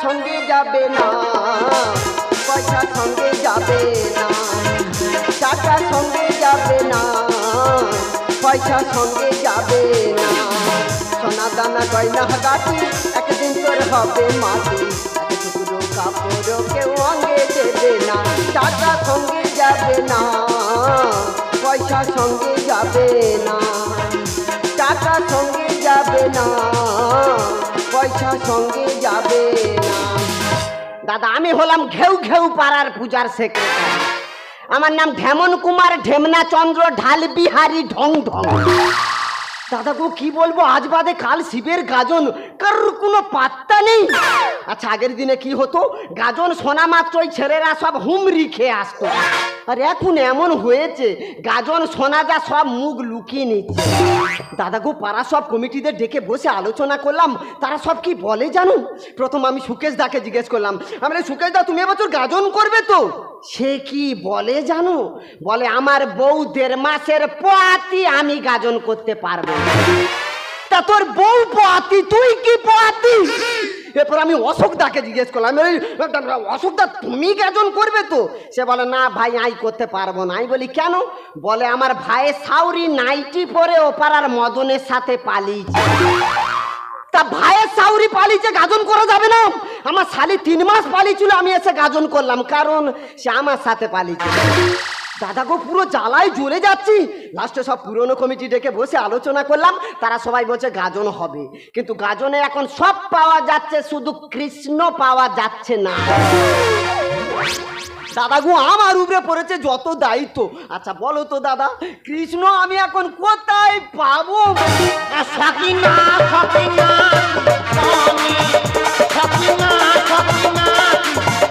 সঙ্গে যাবে না, পয়সা সঙ্গে যাবে না, টাকা সঙ্গে যাবে না, পয়সা সঙ্গে যাবে না। সোনা দানা গয়না গাটি একদিন তোর হবে মাটি, এক টুকরো কাপড় কেউ অঙ্গে দেবে না। টাকা সঙ্গে যাবে না, পয়সা সঙ্গে যাবে না, টাকা সঙ্গে যাবে না, পয়সা সঙ্গে যাবে না। দাদা আমি হলাম ঘেউ ঘেউ পাড়ার পূজার সেক্রেটারি। আমার নাম ঢেমন কুমার ঢেমনা চন্দ্র ঢাল বিহারি ঢং ঢং। দাদা গো কি বলবো, আজ বাদে কাল শিবের গাজন, কারোর কোনো পাত্তা নেই। আচ্ছা আগের দিনে কি হতো, গাজন শোনা মাত্রই ছেলেরা সব হুমরি খেয়ে আসতো, আর এখন এমন হয়েছে গাজন শোনা যা সব মুখ লুকিয়ে নিচ্ছে। দাদা গো পাড়া সব কমিটিদের ডেকে বসে আলোচনা করলাম, তারা সব কি বলে জানো? প্রথম আমি সুকেশ দাকে জিজ্ঞেস করলাম, আমি সুকেশ দা তুমি এবছর গাজন করবে তো? সে কি বলে জানো, বলে আমার বউ 1.5 মাসের পোয়াতি, আমি গাজন করতে পারবো। তা তোর বউ পোয়াতি, তুই কি পোয়াতি? এরপর আমি অশোক দাকে জিজ্ঞেস করলাম, অশোক দা তুমি গাজন করবে তো? সে বলে না ভাই আই করতে পারবো না। আমি বলি কেন? বলে আমার ভাইয়ের সাউরি নাইটি পরে ও পাড়ার মদনের সাথে পালিয়েছে। তা ভাইয়ের সাউরি পালিয়েছে, গাজন করা যাবে না? আমার শালি 3 মাস পালিয়েছিল, আমি এসে গাজন করলাম, কারণ সে আমার সাথে পালিয়েছে। দাদা গো পুরো জ্বালায় জ্বলে যাচ্ছি। লাস্টে সব পুরনো কমিটি ডেকে বসে আলোচনা করলাম, তারা সবাই বলছে গাজন হবে, কিন্তু গাজনে এখন সব পাওয়া যাচ্ছে, শুধু কৃষ্ণ পাওয়া যাচ্ছে না। দাদা গো আমার উপরে পড়েছে যত দায়িত্ব। আচ্ছা বলো তো দাদা, কৃষ্ণ আমি এখন কোথায় পাবো? সকিনা সকিনা কনি, সকিনা সকিনা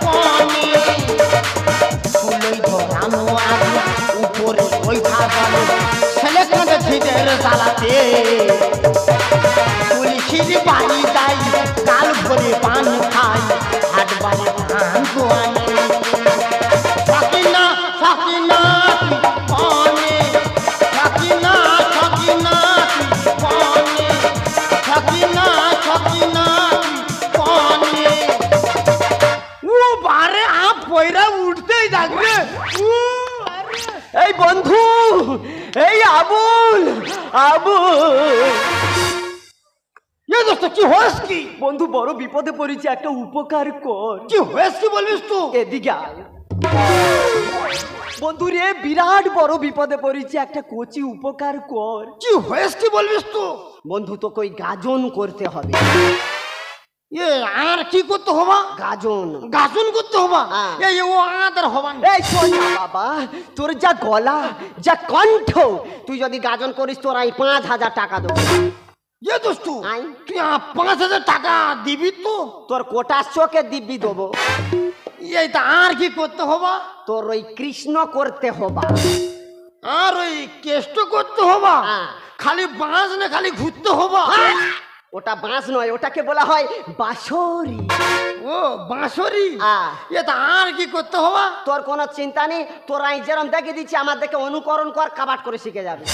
কনি, ফুলই ধরানো আগে উপরে ওইটা বলে, ছেলে কাঁধে ছিটের জ্বালাতে, পুলিশের বাড়ি যাই, কাল ভরে পান খাই, হাট বাড়ি ধান দোয়ানে। সকিনা সকিনা কনি, সকিনা সকিনা কনি, সকিনা সকিনা কনি। ও বারে আপ পয়রা উঠতেই থাকবে। এই বন্ধু, এই আবুল আবুল। দোস্ত কি হয়েছ কি? বন্ধু বড় বিপদে পড়েছি, একটা উপকার কর। কি হয়েছ কি বলবিস তো? এদিকে আয়। বন্ধু রে বিরাট বড় বিপদে পড়েছি, একটা কোচি উপকার কর। কি হয়েছ কি বলবিস তো? বন্ধু তোকে ওই গাজন করতে হবে। আর কি করতে হবা? গাজন গাজন করতে হবা? হ্যাঁ। এই ও আদার হবা না। এই শোন না বাবা, তোর যা গলা যা কণ্ঠ, তুই যদি গাজন করিস তোর আমি 5,000 টাকা দেবো। দোস্ত আই। তুই 5,000 টাকা দিবি তো? তোর কোটার চোখে দিব্যি দেবো। এইটা আর কি করতে হবা? তোর ওই কৃষ্ণ করতে হবা। আর ওই কেষ্ট করতে হবা? হ্যাঁ। খালি বাঁশ না খালি ঘুরতে হবা? ওটা বাঁশ নয়, ওটাকে বলা হয় বাঁশরি। ও বাঁশরি? হ্যাঁ। এটা আর কি করতে হবা? তোর কোনো চিন্তা নেই, তোর আমি যেরকম দেখে দিচ্ছি আমার দেখে অনুকরণ কর, কাবাট করে শিখে যাবে।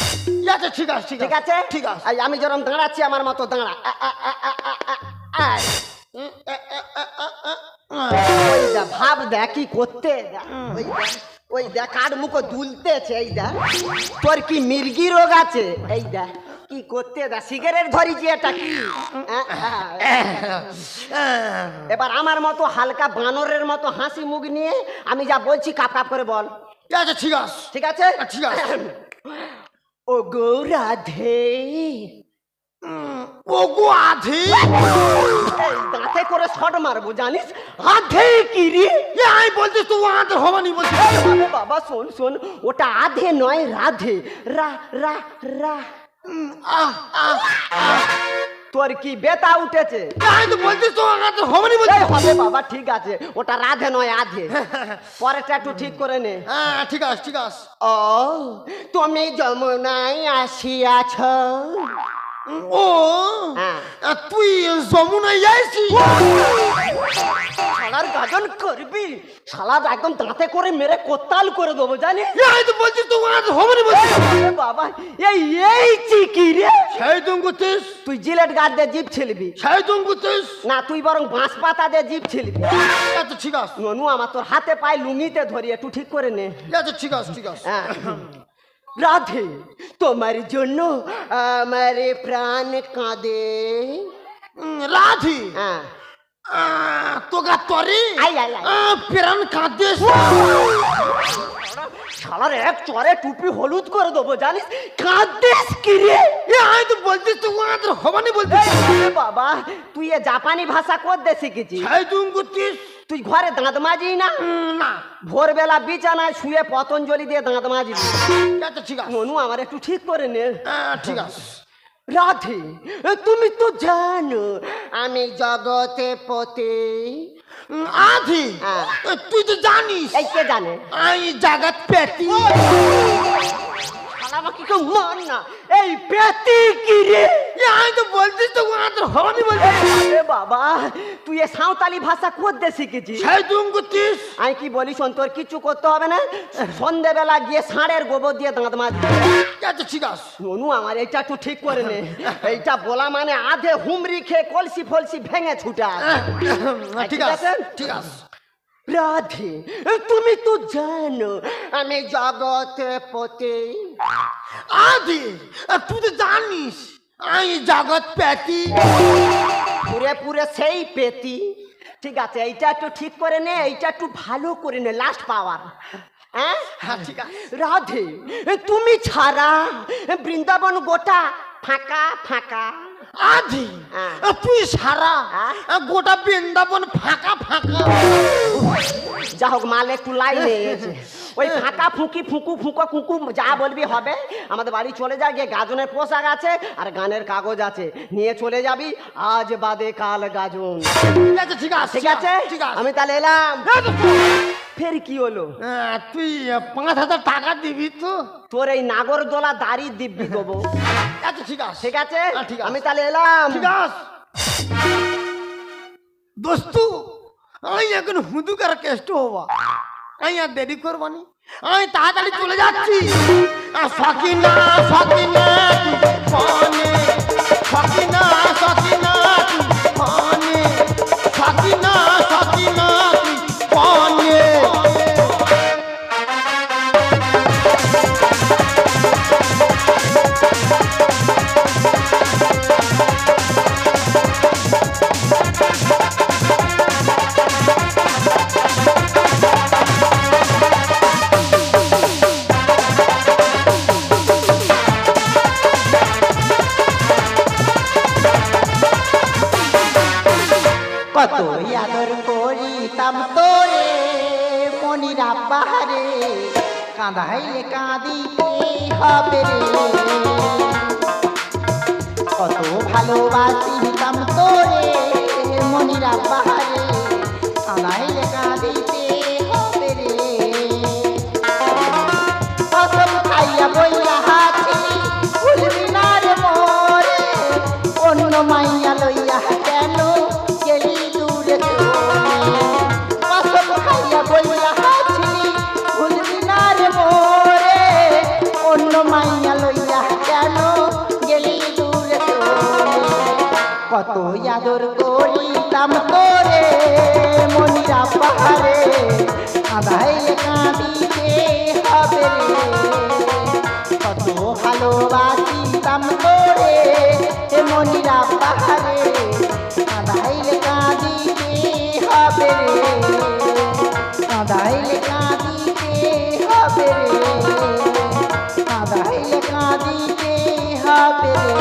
আচ্ছা ঠিক আছে ঠিক আছে ঠিক আছে। এই আমি যেরকম দাঁড়াচ্ছি আমার মতো দাঁড়া। আয়। ওই দেখ ভাব দেখ কি করতে, ওই দেখ কার মুখ দুলতেছে, এই দেখ তোর কি মির্গি রোগ আছে, এই দেখ কি করতে, দেখ সিগারেট ধরিছি এটা কি। এবার আমার মতো হালকা বানরের মতো হাসি মুখ নিয়ে আমি যা বলছি কাপ কাপ করে বল। আচ্ছা ঠিক আছে ঠিক আছে ঠিক আছে। ও গো রাধে, ও গো আধি। দাঁতে করে শট মারবো জানিস, আধে কি রে? আমি বলছিস তো আধে হবানি বলছিস? বাবা শোন শোন, ওটা আধে নয় রাধে, রা রা রা। তোর কি বেতা উঠেছে? আমি তো বলছিস তো আধে হবানি বলছিস? হবে বাবা ঠিক আছে, ওটা রাধে নয় আধে। পরেরটা একটু ঠিক করে নে। হ্যাঁ ঠিক আছে ঠিক আছে। ও তুমি যমুনায় আসিয়াছ। ও হ্যাঁ। তুই যমুনায় যাইছিস? শালার গাজন করবি, শালা একদম দাঁতে করে মেরে কোত্তাল করে দেবো জানিস। আমি তো বলছিস তো আধে হবানি বলছিস? বাবা এই চিকি রে, সেই তুম করছিস তুই জিলেট গার্ড দিয়ে জিপ ছিলবি সেই তুম করছিস না, তুই বরং বাঁশ পাতা দিয়ে জিপ ছিলবি। আচ্ছা ঠিক আছে ননু আমার তোর হাতে পায়ে লুঙ্গিতে ধরি, একটু ঠিক করে নে। আচ্ছা ঠিক আছে ঠিক আছে হ্যাঁ। রাধে, তোমার জন্য আমার প্রাণ কাঁদে। রাধি হ্যাঁ, তোকা তরি আই আই আই। প্রাণ কাঁদিস শালার এক চরে টুপি হলুদ করে দেবো, জানিস? কাঁদিস কি রে? আমি তো বলছিস তো আমাদের হবানি বলছিস এ বাবা, তুই এ জাপানি ভাষা কোথ দিয়ে শিখেছিস? সেই তুম করছিস তুই ঘরে দাঁত মাজি না? না ভোরবেলা বিছানায় শুয়ে পতঞ্জলি দিয়ে দাঁত মাজবি। আচ্ছা ঠিক আছে মনু আমার একটু ঠিক করে নে। ঠিক আছে রাধে, তুমি তো জানো আমি জগতে পতে। আধি হ্যাঁ। তুই তো জানিস এই কে জানে? আমি জাগাত পেটি আমাকে কেউ মান না, এই পেতি কি রে? আমি তো বলছিস তো আমাদের হবানি বলছিস এ বাবা, তুই এ সাঁওতালি ভাষা কোথ দিয়ে শিখেছিস? সেই তুম করছিস আমি কি বলি শোন, তোর কিচ্ছু করতে হবে না। সন্ধেবেলা গিয়ে ষাঁড়ের গোবর দিয়ে দাঁত মাজবি। আচ্ছা ঠিক আছে মনু আমার এইটা একটু ঠিক করে নে। এইটা বলা মানে আধে হুমরি খেয়ে কলসি ফলসি ভেঙে ছুটা। ঠিক আছে ঠিক আছে রাধে, তুমি তো জানো আমি জগতে পতে। আধি তুই তো জানিস আমি জগৎ পেটি পুরে পুরে সেই পেতি। ঠিক আছে, এইটা একটু ঠিক করে নে, এইটা একটু ভালো করে নে, লাস্ট পাওয়ার। হ্যাঁ ঠিক আছে রাধে, তুমি ছাড়া বৃন্দাবন গোটা ফাঁকা ফাঁকা। আধি হ্যাঁ। তুই সারা হ্যাঁ? গোটা বৃন্দাবন ফাঁকা ফাঁকা যা হোক, মাল একটু লাইনে এসে ওই ফাঁকা ফুঁকি ফুঁকু ফুঁকো কুকু যা বলবি হবে। আমাদের বাড়ি চলে যা, গিয়ে গাজনের পোশাক আছে আর গানের কাগজ আছে, নিয়ে চলে যাবি। আজ বাদে কাল গাজন। ঠিক আছে ঠিক আছে, ঠিক আছে আমি তাহলে এলাম। ফের কি হলো? তুই 5,000 টাকা দিবি তো তোর এই নাগরদোলা দাড়ি দিব্যি দেবো। আচ্ছা ঠিক আছে ঠিক আছে, ঠিক আছে আমি তাহলে এলাম। ঠিক আছে দোস্তু আমি এখন হুদুকার কেষ্ট হবা, আমি আর দেরি করবানি, আমি তাড়াতাড়ি চলে যাচ্ছি। সকিনা সকিনা পানে সকিনা সকিনা পানে সকিনা সকিনা পানে কত আদর করিতাম তোরে মনিরা পাহাড়ে, কাঁদাইলে কাঁদিতে হবে রে। কত ভালোবাসিতাম তোরে মনিরা পাহাড়ে, কাঁদাইলে কাঁদিতে হবে রে। কসম খাইয়া বইয়া হাতি ভুলবি না রে মোরে, অন্য মাইয়া লইয়া কেন গেলি দূরে চলে। কসম খাইয়া বইয়া হাতি ভুলবি না রে মোরে, অন্য মাইয়া লইয়া কেন গেলি দূরে চলে। কত আদর করিতাম তোরে মনিরা পাহাড়ে, কাঁদাইলে কাঁদিতে হবে রে। কত ভালোবাসিতাম তোরে মনিরা পাহাড়ে, কাঁদাইলে কাঁদিতে হবে রে। কাঁদাইলে কাঁদিতে হবে রে, কাঁদাইলে কাঁদিতে হবে রে।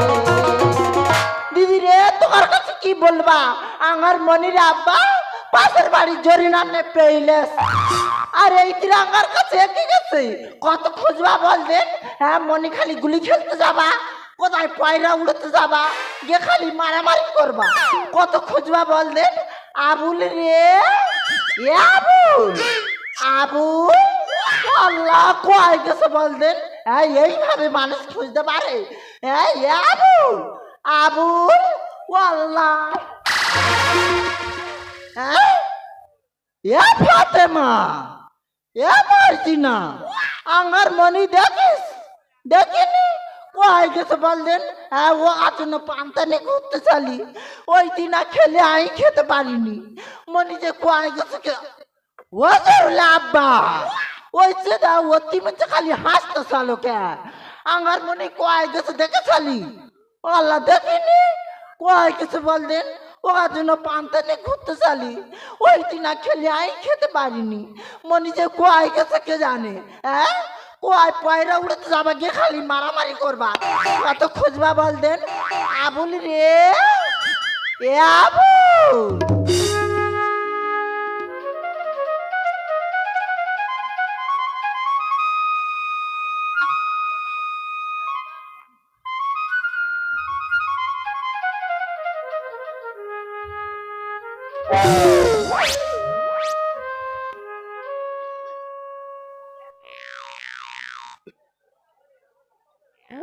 দিদি রে, তোমার কাছে কি বলবা? আমার মনির আব্বা পাশের বাড়ি জরিনানে পেইলেস, আর এই তিরাঙ্গার কাছে কি গেছে? কত খুঁজবা বলবেন? হ্যাঁ, মনি খালি গুলি খেলতে যাবা, কোথায় পয়রা উড়তে যাবা, গিয়ে খালি মারামারি করবা। কত খুঁজবা বলবেন? আবুল রে, এ আবুল, আবুল, আল্লাহ কয় গেছে বলবেন? হ্যাঁ, এইভাবে মানুষ খুঁজতে পারে? হ্যাঁ, এ আবুল, আবুল, আল্লাহ। হ্যাঁ, এ ফাতেমা, এ মার্জিনা, আমার মনি দেখিস? দেখিনি? কোয়াই গেছে বললেন? হ্যাঁ, ও জন্য পান্তা নিয়ে ঘুরতে চালি, ওই দিন আর খেলে আমি খেতে পারিনি। মনি যে কোয়াই গেছে ও যে আব্বা ওই যে দা ও তুমি তো খালি হাসতে চালো কে? আমার মনে কোয়াই গেছে দেখে চালি, আল্লাহ দেখিনি। কোয়াই গেছে বললেন ওর জন্য পান্তা নিয়ে ঘুরতে চালি, ওই দিন আর খেলে আমি খেতে পারিনি। মনি যে কোয়াই গেছে কে জানে? হ্যাঁ, কোয়াই পয়রা উড়তে যাবা গিয়ে খালি মারামারি করবা, কত খুঁজবা বলতেন। আবুল রে, এ আবুল,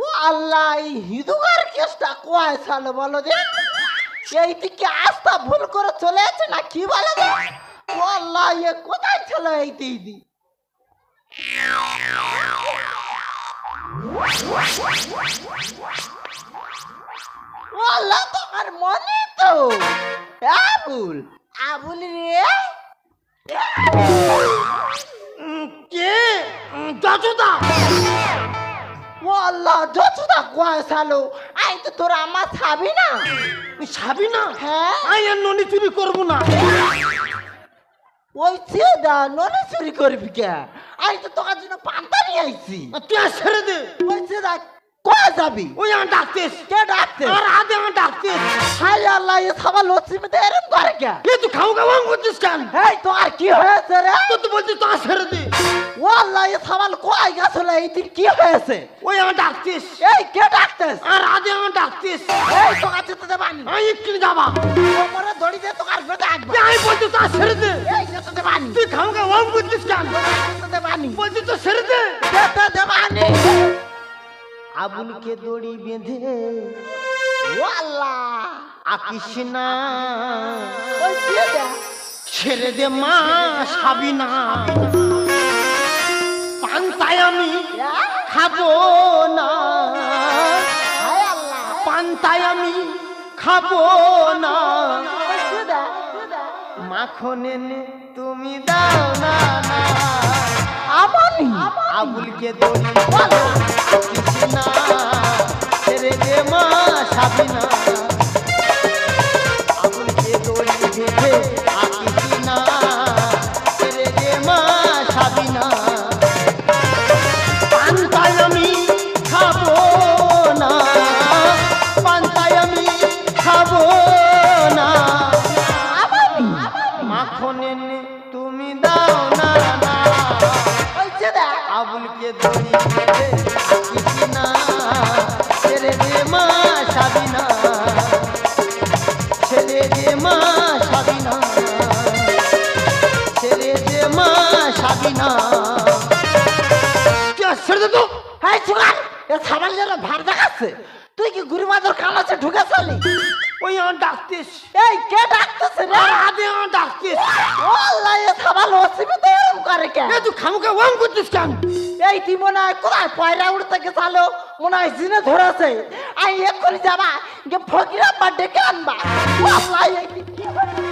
ও আল্লাহ, এই হিদুগার কেসটা কোয়ায় চালো বলো যে? এই দিকে আস্তা ভুল করে চলে আছে না কি বলো যে? ও আল্লাহ, এ কোথায় ছিল এই দিদি? ও আল্লাহ, তোমার মনে তো আবুল, আবুল রে, কে? যশোদা। ও আল্লাহ, যতটা কোয়ায় চালো, আই তো তোর আমার ছাবি না। সাবি না? হ্যাঁ, আই আর ননি চুরি করবো না। ওই চেদা ননে চুরি করবি কে? আমি তো তোর জন্য পান্তা নিয়ে আইছি। তুই আর ছেড়ে দে। ওই চেদা কোয়া যাবি? ওই আমার ডাকতেস। কে ডাকতে? আর আদে আমার ডাকতেস। হাই আল্লাহ, এ সবার লক্ষ্মীতে এরম করে কে? এ তুই খাও খাওয়া করছিস কেন? এই তো আর কি হয়েছে রে? তো তুই বলছিস তো আর ছেড়ে দে। ও আল্লাহ, এ সবার কোয়াই গেছিল, এই দিন কি হয়েছে? ওই আমার ডাকতেস। এই কে ডাকতেস? আর আদে আমার ডাকতেস। এই তো কাছে তো দেবানি, আমি এক্ষুনি যাবা। ওপরে দড়ি দিয়ে তো আর বেটা আসবে। আমি বলছি তো আর ছেড়ে দে। এই যেতে দেবানি, তুই খাও খাওয়া করছিস কেন? যেতে দেবানি, বলছি তো ছেড়ে দে। যেতে দেবানি। আবুলকে দড়ি বেঁধে ও আল্লাহ, আকিস না, ওই চেদা ছেড়ে দে মা সাবি না। পান্তায় আমি খাবো না, হায় আল্লাহ, পান্তায় আমি খাবো না। ওই চেদা মাখন এনে তুমি দাও না না। আমানি আবুলকে দড়ি আকিস না, ছেড়ে দে মা সাবি না। আবুলকে দড়ি বেঁধে আকিস না, ছেড়ে দে মা সাবি না। পান্তায় আমি খাবো না, পান্তায় আমি খাবো না। মাখন এনে তুমি দাও না না। ওই চেদা আবুলকে দড়ি বেঁধে আকিস না, ছেড়ে দে মা সাবি না, ছেড়ে দে মা সাবি না, ছেড়ে দে মা সাবি না। ছেড়ে দে তো। হাই সুগার, এ সাবাল যেন ভার দেখাচ্ছে। তুই কি গুরুমাদের কানাচে ঢুকে চলি? ওই আমার ডাকতিস। এই কে ডাকতেছে রে? আর আদে আমার ডাকতিস। ও আল্লাহ, এ সাবাল অসীমিত এরম করে কে? এ তুই খামুকে ওয়াং করছিস কেন? এই তুই মনে হয় কোথায় পয়রা উড়তে গেছালো, মনে হয় জিনে ধরেছে। আই এক্ষুনি যাবা যে ফকির আব্বা ডেকে আনবা। ও আল্লাহ, এই কি হয়েছে?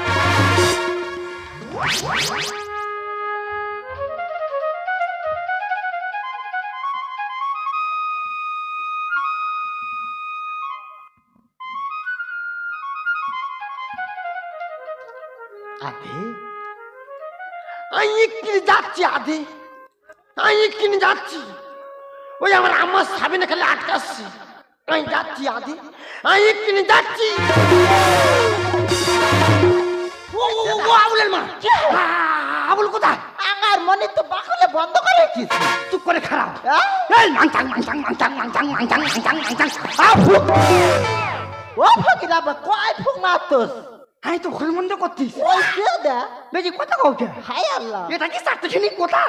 আদে আমি এক্ষুনি যাচ্ছি। আদে আমি এক্ষুনি যাচ্ছি। ওই আমার আমার সাবিনা খালি আটকাচ্ছি। আমি যাচ্ছি আদে, আমি এক্ষুনি যাচ্ছি। ও আবুলের মা। আবুল কোথায়? আমার মনে তো বাকুলে বন্ধ করে রেখেছি। চুপ করে খারাপ। হ্যাঁ? এই মাংচাং মাংচাং মাংচাং মাংচাং মাংচাং মাংচাং মাংচাং। ও ফকির আব্বা কয় ফুক মারতোস? আমি তো ঘর বন্ধ করছিস। ওই চেদা, বেশি কথা কাউকে। হায় আল্লাহ, এটা কি চারটেখানি কথা?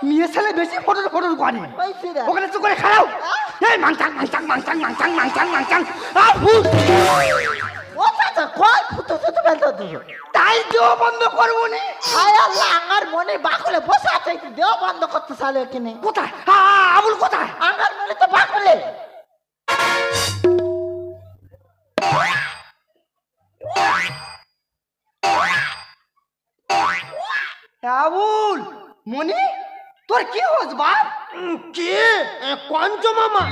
মেয়ে ছেলে বেশি ফটোর ফটোর করে। ওই চেদা ওখানে চুপ করে খারাপ। এই মাংচাং মাংচাং মাংচাং মাংচাং মাংচাং মাংচাং। ও চাচা কয় ফুটো ফুটো বেলতে দিও। তাই দেওয়া বন্ধ করবো নি। হায় আল্লাহ, আমার মনে বাকুলে বসে আছে, দেও বন্ধ করতে চালে কিনে। কোথায়? আবুল কোথায়? আমার মনে তো বাকুলে। আবুল মনি তোর কি হস বাপ? কে কঞ্চ মামা?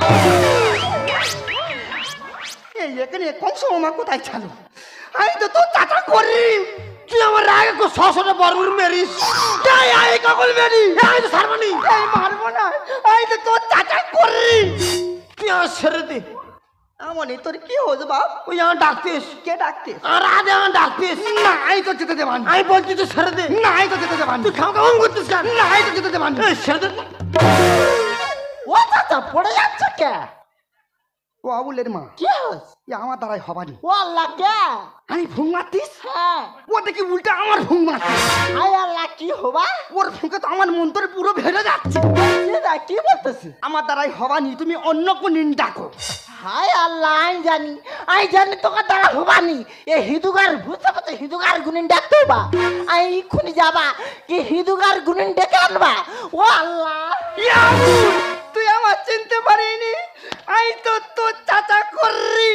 এই এখানে কংস মামা কোথায় ছিল? আমি তো তোর চাচা করি। তুই আমার রাগে কো সসরে বরবর মেরিস। যাই আই কাকল মেরি। আই তো সারমানি। এই মারবো না, আমি তো তোর চাচা করি। তুই আমার ছেড়ে দে। আমনি তোর কি হস বাপ? ওই আমার ডাকতিস। কে ডাকতে? আর আদে আমার ডাকতিস। না আমি তো যেতে দেবান। আমি বলছি তুই ছেড়ে দে। না আমি তো যেতে দেবান। তুই খাও খাও করতিস কেন? না আমি তো যেতে দেবান। এই ছেড়ে দে। ও চাচা পড়ে যাচ্ছে কে? ও আবুলের মা। কি হস? আমার দ্বারাই হবানি। ও আল্লাহ কে? আমি ভুং মারতিস? হ্যাঁ। ও দেখি উল্টা আমার ভুং মারতিস। আয় আল্লাহ কি হবা? ওর ভুঁকে তো আমার মন্তর পুরো ভেড়ে যাচ্ছে। কি বলতেছি? আমার দ্বারাই হবানি, তুমি অন্য কোন ডাকো। হায় আল্লাহ আমি জানি তোকে দ্বারা হবানি। এ হিদুগার বুঝতে পারছো, হিদুগার গুনিন ডাকতে হবা। আমি এক্ষুনি যাবা কি হিদুগার গুনিন ডেকে আনবা। ও আল্লাহ তুই আমার চিনতে পারিনি। আমি তো তোর চাচা করি।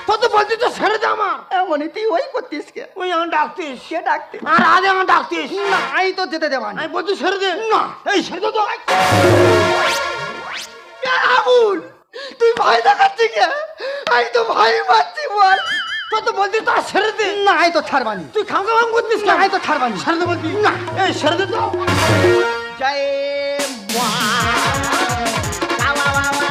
তো তো বলছি তো ছেড়ে দে আমার। এমনই তুই ওই করতিস কে? ওই আমার ডাকতিস। কে ডাকতে? আর আদে আমার ডাকতিস। না আমি তো যেতে দেবানি। আমি বলছি ছেড়ে দে। না এই ছেড়ে দে তো। আবুল তুই ভয় দেখাচ্ছি কে? আমি তো ভয় পাচ্ছি বল। তো তো বলছি তো ছেড়ে দে। না আমি তো ছাড়বানি। তুই খাও খাও করতিস না কেন? আমি তো ছাড়বানি। ছেড়ে দে বলছি। না এই ছেড়ে দে তো। জয় মা কাওয়া বাবা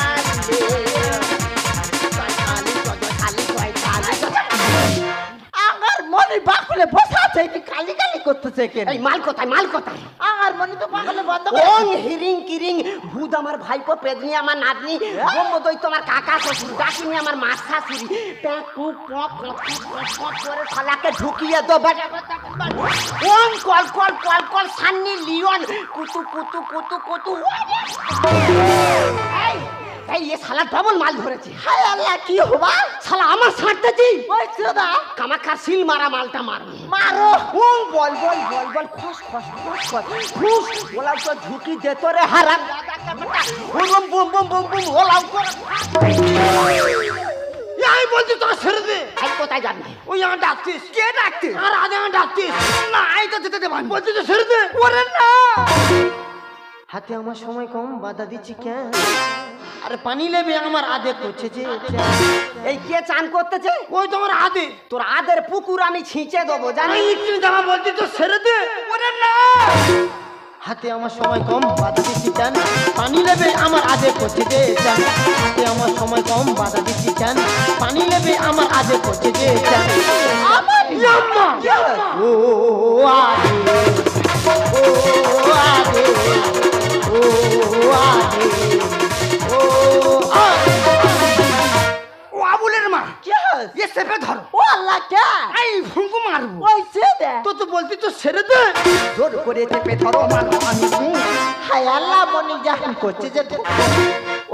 আমার মনে বাকলে বসাছে কি কালি কালি করতেছে কেন? এই মাল কোথায়, মাল কোথায়? আমার মনে তো বাকলে বন্ধ ওং হিরিং কিরিং ভূত আমার ভাইপো, পেদনি আমার নাতনি, ব্রহ্মদৈ তোমার কাকা শ্বশুর, ডাকিনি আমার মাছ শাশুড়ি। প্যাক পুক পক পক করে শালাকে ঢুকিয়ে দো। ওং কল কল কল কল সান্নি লিওন কুতু কুতু কুতু কুতু। এই এ শালা ডবল মাল ধরেছে। হায় আল্লাহ কি হবা? শালা আমার ছাড়তেছি। ওই চোদা কামাখার সিল মারা মালটা মারবে। মারো। ওং বল বল বল বল খস খস খস খস খুশ ওলাও তো ঝুঁকি দে তোরে হারাম দাদা কামটা। Boom boom boom boom boom ওলাও কর। আমি বলছি তো ছেড়ে দে। এই কোথায় যাবি? ওই আমার ডাকতিস। কে ডাকতে? আর আদে আমার ডাকতিস। না আমি তো যেতে দেবানি। বলছি তো ছেড়ে দে। ওরে না হাতে আমার সময় কম, বাধা দিচ্ছি কেন? আরে পানি লেবে আমার আদে করছে যে। এই কে চান করতেছে? ওই তোমার আদে। তোর আদের পুকুর আমি ছিঁচে দেবো আমি জানিস? ইকিনি জামা বলছি তো ছেড়ে দে। ওরে না হাতে আমার সময় কম, বাধা দিচ্ছি কেন? পানি লেবে আমার আদে করছে যে চান। হাতে আমার সময় কম, বাধা দিচ্ছি কেন? পানি লেবে আমার আদে করছে যে চান। আমার ইয়াম্মা! ও আদে, ও আদে, ও আদে, ও আদে। ও আবুলের মা কি হস? এ চেপে ধরো। ও আল্লাহ কে? এই ভুঙ্কু মারবো। ওই দে তো তো বলছি তো ছেড়ে দে। জোর করে চেপে ধরো মারবো আমি। হায় আল্লাহ মনি জাহান করছে যে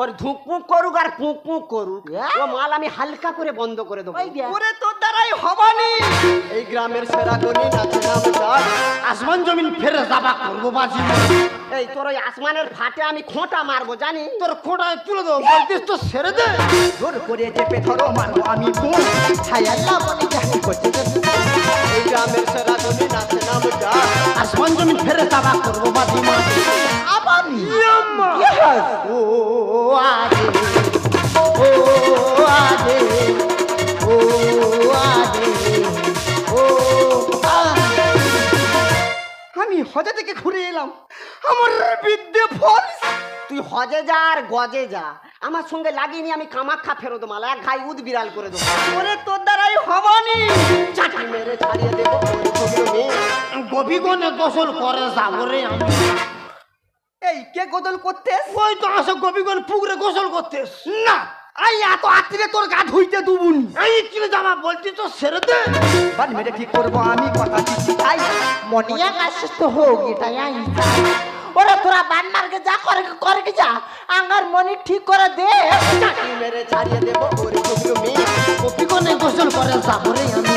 ওর ধুক পুক করুক আর পুক পুক করুক, ও মাল আমি হালকা করে বন্ধ করে দেবো। ওরে তোর দ্বারাই হবানি। এই গ্রামের সেরা গনি নাচে নাম ডাক। আসমান জমিন ফেরে যাবা করবো বাজি। এই তোর ওই আসমানের ফাটে আমি খোঁটা মারবো জানি? তোর খোঁটায় তুলে দেবো। বলছিস তো ছেড়ে দে। জোর করে চেপে ধরো মারবো আমি। হায় আল্লাহ মনি জাহান করছে যে এই গ্রামের সেরা গনি নাচে নাম ডাক। আসমান জমিন ফেরে যাবা করবো বাজি মাঝি। আবানি। ইয়াম্মা! ও আদে, ও আদে, ও আদে, ও আদে। আমি হজে থেকে ঘুরে এলাম, আমার বিদ্যে ফল। তুই হজে যা আর গজে যা, আমার সঙ্গে লাগিয়ে নিয়ে আমি কামাখ্যা ফেরত মাল এক ঘাই উদ বিড়াল করে দেবো। ওরে তোর দ্বারাই হবানি। চাটি মেরে ছাড়িয়ে দেবো। গোপীগণে গোসল করে যাবো রে আমি। এই কে গোদল করতে? ওই তো আসো গোপীগণ পুকুরে গোসল করতেস। না আই এত আত্মীয় তোর গা ধুইতে দুবুনি। এই কিনে জামা বলছি তো ছেড়ে দে। বান মেরে ঠিক করবো আমি কথা দিচ্ছি তাই মনিয়া কাছে তো হোক এটাই আই। ওরা তোরা বান মার্কে যা করে কি যা আঙ্গার মনি ঠিক করে দে। চাটি মেরে ছাড়িয়ে দেবো ওরে টুকরো মেয়ে। গোপীগণে গোসল করে যাবো রে আমি।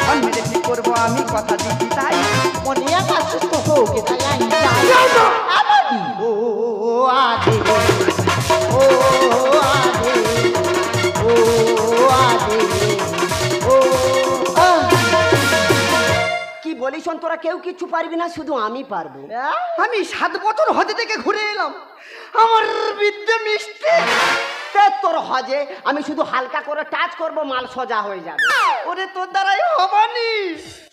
বান মেরে ঠিক করবো আমি কথা দিচ্ছি তাই মনিয়া কাছে তো হোক এটাই আই। আমানি ও আদে, ও আদে, ও আদে, ও আদে। কি বলি শোন, তোরা কেউ কিচ্ছু পারবি না, শুধু আমি পারবো। আমি 7 বছর হজে থেকে ঘুরে এলাম, আমার বিদ্যে মিষ্টি। তে তোর হজে আমি শুধু হালকা করে টাচ করব, মাল সোজা হয়ে যাবে। ওরে তোর দ্বারাই হবানি।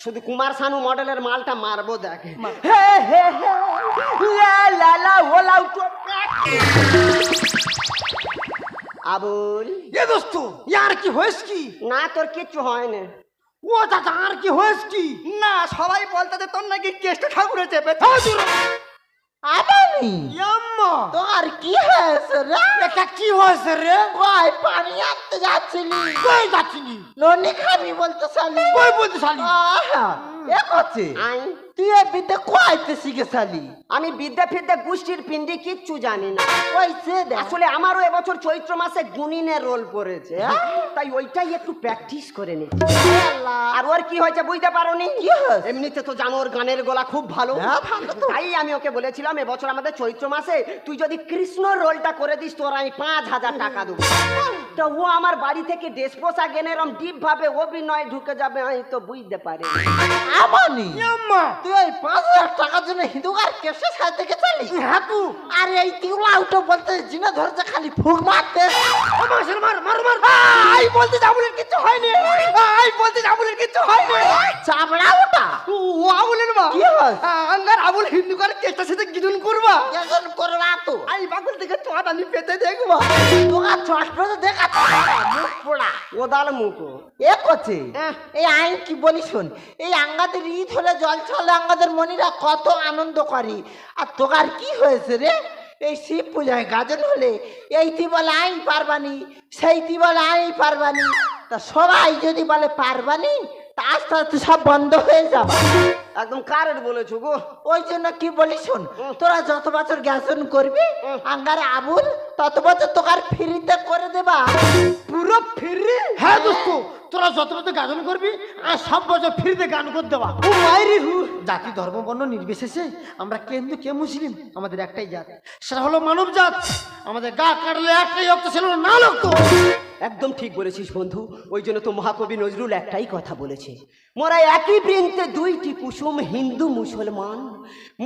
শুধু কুমার শানু মডেলের মালটা মারবো দেখে। হে হে হে লা লা লা ওলা উঠো। আবুল এ দোস্ত, ইয়ার কি হয়েছে কি? না তোর কিচ্ছু হয় না। ও চাচা, আর কি হয়েছে কি? না, সবাই বলতে যে তোর নাকি কেষ্ট ঠাকুরে চেপেছে। আবানি ইয়াম্মা, তোর কি হয়েছে রে? এটা কি হয়েছে রে? কই পানি আনতে যাচ্ছিলি? কই যাচ্ছিলি? ননি খাবি বলতে শালি। কই বলতে শালি? আহা, এ করছে আই তুই এ বিদ্যে কইতে শিখে শালি? আমি বিদ্যা ফিদ্যা গোষ্ঠীর পিন্ডি কিচ্ছু জানি না। কইছে দেখ। আসলে আমারও এবছর চৈত্র মাসে গুনিনের রোল পড়েছে, তাই ওইটাই একটু প্র্যাকটিস করে নিচ্ছি। আর ওর কি হয়েছে বুঝতে পারোনি? কি হয়েছে? এমনিতে তো জানো ওর গানের গলা খুব ভালো। হ্যাঁ, ভালো তো। তাই আমি ওকে বলেছিলাম এবছর আমাদের চৈত্র মাসে তুই যদি কৃষ্ণ রোলটা করে দিস তোর আমি 5,000 টাকা দেবো। তো ও আমার বাড়ি থেকে ড্রেস পোশাক এনে এরম ডিপ ভাবে অভিনয় ঢুকে যাবে, আমি তো বুঝতে পারি। আবানি ইয়াম্মা, তুই ওই 5,000 টাকার জন্য হিন্দুকার কেসে সাথে থেকে চালি? হ্যাঁ তু। আর এই তিউলা উঠো বলতে জিনা ধরছে খালি ফুক মারতে। মার মার মার মার। আই বলতে আবুলের কিছু হয়নি, আই বলতে আবুলের কিছু হয়নি। চামড়া ওটা ও আবুলের মা কি হয়েছে? আঙ্গার আবুল হিন্দু করে কেষ্টার সাথে গিদুন করবা। কেজন করবা তো? আই বাকুল থেকে চট আমি পেতে দেখবা। তোকার চশমাতে দেখা মুখ পোড়া ওদাল মুখো। এ করছে এই আইন কি বলি শোন, এই আঙ্গাদের ঈদ হলে জল চলে আঙ্গাদের মনিরা কত আনন্দ করে। আর তোকার কি হয়েছে রে? এই শিব পূজায় গাজন হলে এইটি বলে আইন পারবানি, সেইটি বলে আইন পারবানি। তা সবাই যদি বলে পারবানি, তা আস্তে আস্তে সব বন্ধ হয়ে যাবে। একদম কারেক্ট বলেছো গো। ওই জন্য কি বলি শোন, তোরা যত বছর গাজন করবি আঙ্গারে আবুল তত বছর তোকার ফ্রিতে করে দেবা। পুরো ফিরি? হ্যাঁ দোস্ত, তোরা যত বছর গাজন করবি আর সব বছর ফিরিতে গান করে দেবা। ও মাইরি হু। জাতি ধর্ম বর্ণ নির্বিশেষে আমরা কিন্তু কে মুসলিম, আমাদের একটাই জাত, সেটা হলো মানব জাত। আমাদের গা কাটলে একটাই রক্ত ছিল না রক্ত। একদম ঠিক বলেছিস বন্ধু। ওই জন্য তো মহাকবি নজরুল একটাই কথা বলেছে, মোরা একই বৃন্তে দুইটি কুসুম, হিন্দু মুসলমান,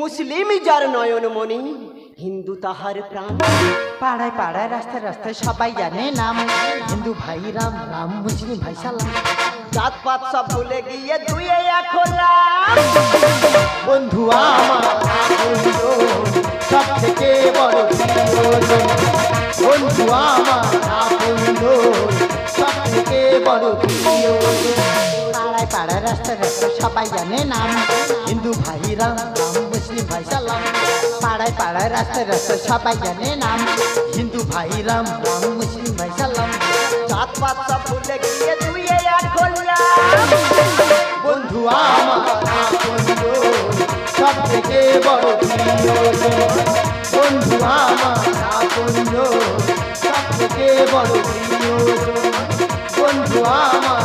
মুসলিম যার নয়ন মনি, হিন্দু তাহার প্রাণ। পাড়ায় পাড়ায় রাস্তায় রাস্তায় সবাই জানে নাম, হিন্দু ভাই রাম, রাম মুসলিম ভাই সালাম। জাত পাত সব ভুলে গিয়ে দুই এক হলাম। বন্ধু আমার সব থেকে বড় প্রিয়জন, বন্ধু আমার সব থেকে বড় প্রিয়জন। পাড়ায় পাড়ায় রাস্তায় রাস্তায় সবাই জানে নাম, হিন্দু ভাই রাম, রাম মুসলিম ভাই সালাম। পাড়ায় পাড়ায় রাস্তায় রাস্তায় সবাই জানে নাম, হিন্দু ভাই রাম, রাম মুসলিম ভাই সালাম। জাত পাত সব ভুলে গিয়ে দুই এক হলাম। বন্ধু আমার সব থেকে বড় প্রিয়জন, বন্ধু আমার সব থেকে বড় প্রিয়জন, বন্ধু আমার